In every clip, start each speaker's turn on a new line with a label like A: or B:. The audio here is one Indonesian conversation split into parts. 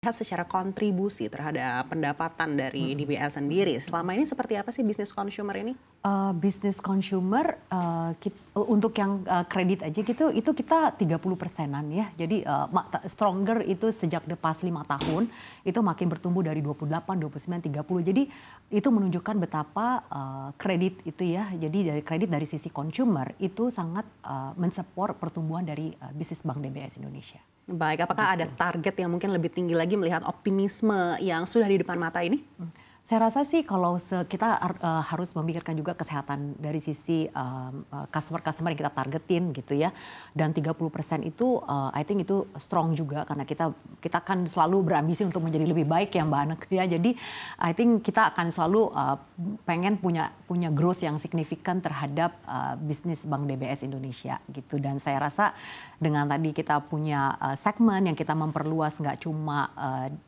A: Lihat secara kontribusi terhadap pendapatan dari
B: Mhm.
A: DBS sendiri, selama ini seperti apa sih bisnis consumer ini?
B: Bisnis consumer, untuk yang, kredit aja gitu, itu kita 30%-an ya. Jadi, stronger itu sejak the past 5 tahun, itu makin bertumbuh dari 28, 29, 30. Jadi itu menunjukkan betapa, kredit itu ya, jadi dari kredit dari sisi consumer itu sangat, men-support pertumbuhan dari, bisnis Bank DBS Indonesia,
A: Baik, apakah ada
B: gitu.
A: target yang mungkin lebih tinggi lagi melihat optimisme yang sudah di depan mata ini?
B: Saya rasa sih kalau kita harus memikirkan juga kesehatan dari sisi, customer-customer yang kita targetin gitu ya. Dan 30% itu, I think itu strong juga karena kita kan selalu berambisi untuk menjadi lebih baik ya Mbak Anek ya. Jadi I think kita akan selalu, pengen punya growth yang signifikan terhadap, bisnis Bank DBS Indonesia gitu. Dan saya rasa dengan tadi kita punya, segmen yang kita memperluas nggak cuma,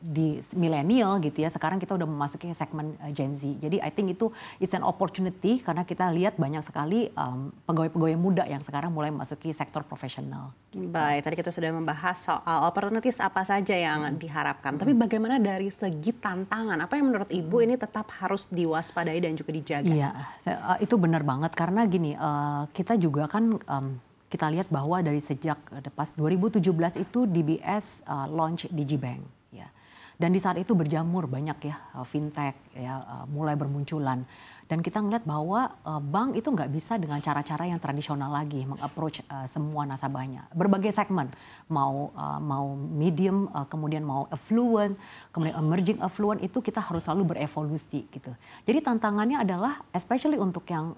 B: di milenial gitu ya, sekarang kita udah memasuki segmen, Gen Z. Jadi I think itu is an opportunity karena kita lihat banyak sekali, pegawai-pegawai muda yang sekarang mulai memasuki sektor profesional, gitu.
A: Baik, tadi kita sudah membahas soal opportunities apa saja yang diharapkan. Tapi
B: Mhm.
A: bagaimana dari segi tantangan? Apa yang menurut Ibu ini tetap harus diwaspadai dan juga dijaga?
B: Iya, itu benar banget karena gini, kita juga kan, kita lihat bahwa dari sejak, pas 2017 itu DBS, launch digibank ya. Dan di saat itu berjamur banyak ya, fintech ya, mulai bermunculan. Dan kita ngelihat bahwa, bank itu nggak bisa dengan cara-cara yang tradisional lagi meng-approach, semua nasabahnya. Berbagai segmen, mau medium, kemudian mau affluent, kemudian emerging affluent itu kita harus selalu berevolusi gitu. Jadi tantangannya adalah especially untuk yang,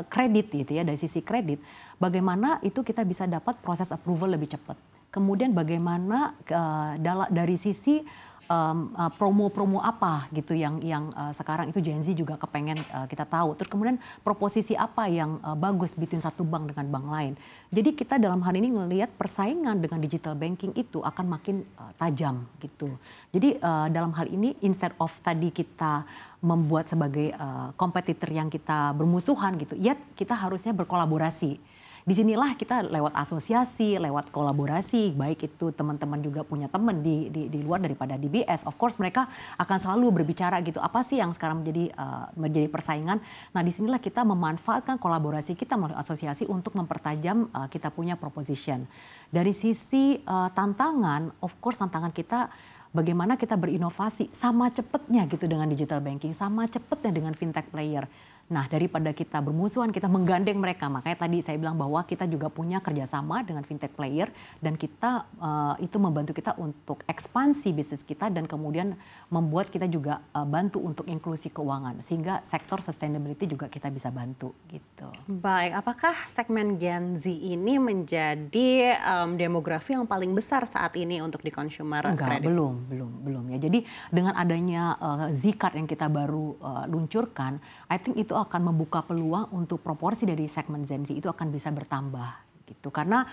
B: kredit gitu ya, dari sisi kredit, bagaimana itu kita bisa dapat proses approval lebih cepat. Kemudian bagaimana, dari sisi, promo-promo apa gitu yang, sekarang itu Gen Z juga kepengen, kita tahu. Terus kemudian proposisi apa yang, bagus between satu bank dengan bank lain. Jadi kita dalam hal ini ngelihat persaingan dengan digital banking itu akan makin, tajam gitu. Jadi, dalam hal ini instead of tadi kita membuat sebagai, kompetitor yang kita bermusuhan gitu, yet kita harusnya berkolaborasi. Disinilah kita lewat asosiasi, lewat kolaborasi, baik itu teman-teman juga punya teman di luar daripada DBS. Of course mereka akan selalu berbicara gitu, apa sih yang sekarang menjadi persaingan. Nah disinilah kita memanfaatkan kolaborasi kita melalui asosiasi untuk mempertajam, kita punya proposition. Dari sisi, tantangan, of course tantangan kita bagaimana kita berinovasi sama cepatnya gitu dengan digital banking, sama cepatnya dengan fintech player. Nah, daripada kita bermusuhan, kita menggandeng mereka. Makanya tadi saya bilang bahwa kita juga punya kerjasama dengan fintech player dan kita, itu membantu kita untuk ekspansi bisnis kita dan kemudian membuat kita juga, bantu untuk inklusi keuangan sehingga sektor sustainability juga kita bisa bantu gitu.
A: Baik, apakah segmen Gen Z ini menjadi demografi yang paling besar saat ini untuk di consumer
B: Enggak,
A: kredit?
B: belum ya. Jadi dengan adanya, Z-Card yang kita baru, luncurkan, I think itu akan membuka peluang untuk proporsi dari segmen Gen Z itu akan bisa bertambah gitu. Karena,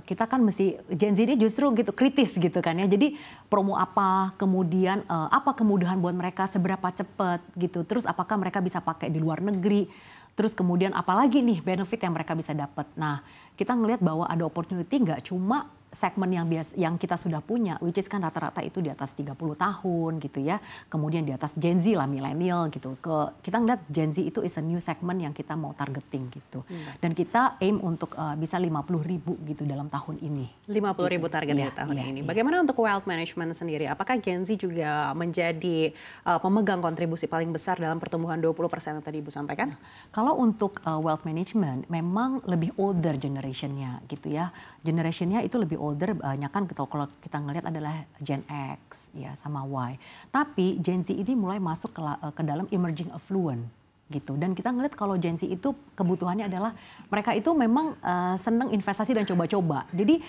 B: kita kan mesti Gen Z ini justru gitu kritis gitu kan ya. Jadi promo apa, kemudian, apa kemudahan buat mereka, seberapa cepat gitu. Terus apakah mereka bisa pakai di luar negeri, terus kemudian apalagi nih benefit yang mereka bisa dapat. Nah, kita ngelihat bahwa ada opportunity nggak cuma segmen yang kita sudah punya, which is kan rata-rata itu di atas 30 tahun gitu ya. Kemudian di atas Gen Z lah, milenial gitu. Kita ngeliat Gen Z itu is a new segment yang kita mau targeting gitu. Dan kita aim untuk, bisa 50.000 gitu dalam tahun ini.
A: 50.000
B: Gitu.
A: target
B: Iya,
A: dari tahun
B: iya,
A: ini.
B: iya.
A: Bagaimana untuk wealth management sendiri? Apakah Gen Z juga menjadi pemegang kontribusi paling besar dalam pertumbuhan 20% yang tadi Ibu sampaikan?
B: Kalau untuk, wealth management memang lebih older generation-nya gitu ya. Generation-nya itu lebih older, banyak kan kalau kita ngelihat adalah Gen X ya sama Y. Tapi Gen Z ini mulai masuk ke dalam emerging affluent gitu. Dan kita ngelihat kalau Gen Z itu kebutuhannya adalah mereka itu memang, senang investasi dan coba-coba. Jadi,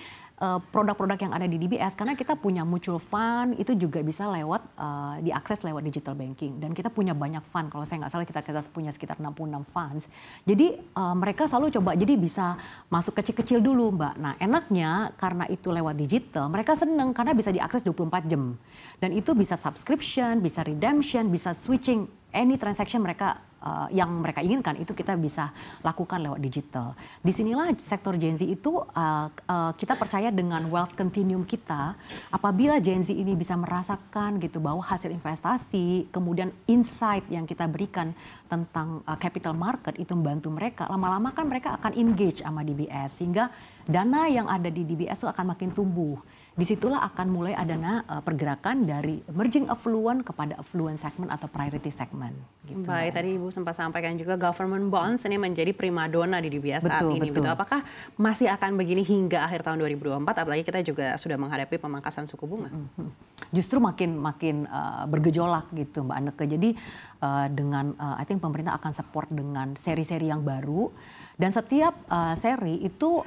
B: produk-produk yang ada di DBS karena kita punya mutual fund itu juga bisa lewat, diakses lewat digital banking dan kita punya banyak fund, kalau saya nggak salah kita punya sekitar 66 funds. Jadi, mereka selalu coba, jadi bisa masuk kecil-kecil dulu Mbak. Nah enaknya karena itu lewat digital mereka seneng karena bisa diakses 24 jam dan itu bisa subscription, bisa redemption, bisa switching any transaction mereka yang mereka inginkan itu kita bisa lakukan lewat digital. Disinilah sektor Gen Z itu kita percaya dengan wealth continuum kita. Apabila Gen Z ini bisa merasakan gitu bahwa hasil investasi, kemudian insight yang kita berikan tentang capital market itu membantu mereka, lama-lama kan mereka akan engage sama DBS sehingga dana yang ada di DBS itu akan makin tumbuh. Disitulah akan mulai adanya pergerakan dari emerging affluent kepada affluent segment atau priority segment. Gitu.
A: Baik, tadi Ibu sempat sampaikan juga government bonds ini menjadi primadona di DBS saat ini. Betul. Apakah masih akan begini hingga akhir tahun 2024? Apalagi kita juga sudah menghadapi pemangkasan suku bunga.
B: Justru makin bergejolak gitu Mbak Anneke. Jadi dengan I think pemerintah akan support dengan seri-seri yang baru. Dan setiap seri itu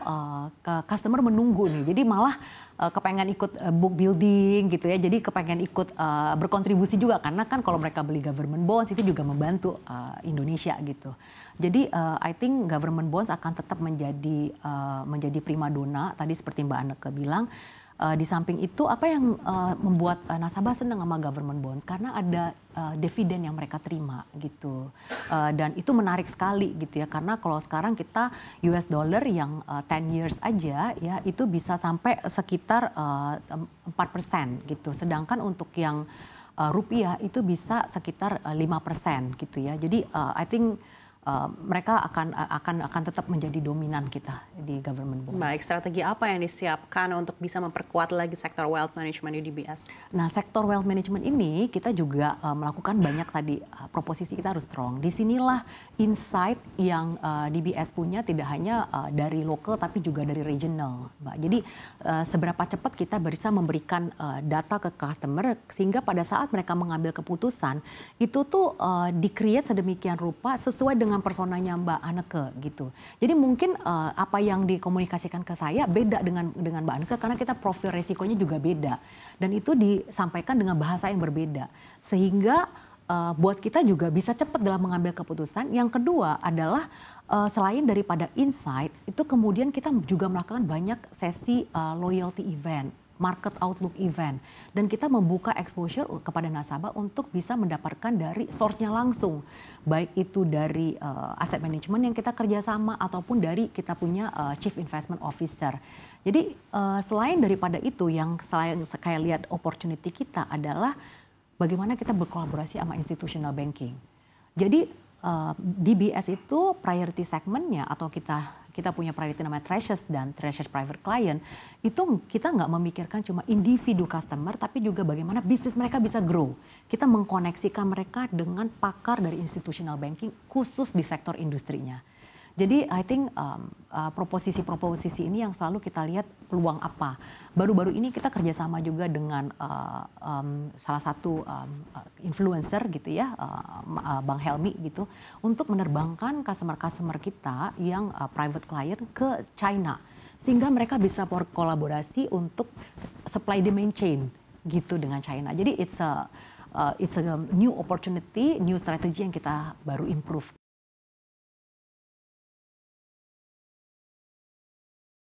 B: customer menunggu nih. Jadi malah kepengen ikut book building gitu ya. Jadi kepengen ikut berkontribusi juga karena kan kalau mereka beli government bonds itu juga membantu Indonesia gitu. Jadi I think government bonds akan tetap menjadi primadona tadi seperti Mbak Anneke bilang. Di samping itu apa yang membuat nasabah senang sama government bonds karena ada dividen yang mereka terima gitu. Dan itu menarik sekali gitu ya karena kalau sekarang kita US dollar yang 10 years aja ya itu bisa sampai sekitar 4% gitu. Sedangkan untuk yang rupiah itu bisa sekitar 5% gitu ya. Jadi I think mereka akan tetap menjadi dominan kita di government bonds.
A: Baik, strategi apa yang disiapkan untuk bisa memperkuat lagi sektor wealth management di DBS?
B: Nah, sektor wealth management ini kita juga melakukan banyak tadi proposisi kita harus strong. Disinilah insight yang DBS punya tidak hanya dari lokal tapi juga dari regional, Mbak. Jadi seberapa cepat kita bisa memberikan data ke customer sehingga pada saat mereka mengambil keputusan itu tuh di-create sedemikian rupa sesuai dengan personanya Mbak Anneke gitu. Jadi mungkin apa yang dikomunikasikan ke saya beda dengan Mbak Anneke karena kita profil resikonya juga beda dan itu disampaikan dengan bahasa yang berbeda sehingga buat kita juga bisa cepat dalam mengambil keputusan. Yang kedua adalah selain daripada insight itu kemudian kita juga melakukan banyak sesi loyalty event, market outlook event, dan kita membuka exposure kepada nasabah untuk bisa mendapatkan dari source-nya langsung, baik itu dari asset management yang kita kerjasama ataupun dari kita punya chief investment officer. Jadi selain daripada itu yang saya lihat opportunity kita adalah bagaimana kita berkolaborasi sama institutional banking. Jadi DBS itu priority segmentnya atau kita punya priority namanya Treasures dan Treasures Private Client, itu kita nggak memikirkan cuma individu customer, tapi juga bagaimana bisnis mereka bisa grow. Kita mengkoneksikan mereka dengan pakar dari institutional banking khusus di sektor industrinya. Jadi I think proposisi ini yang selalu kita lihat peluang apa. Baru-baru ini kita kerjasama juga dengan salah satu influencer gitu ya, Bang Helmi gitu, untuk menerbangkan customer kita yang private client ke China. Sehingga mereka bisa berkolaborasi untuk supply demand chain gitu dengan China. Jadi it's a new opportunity, new strategy yang kita baru improve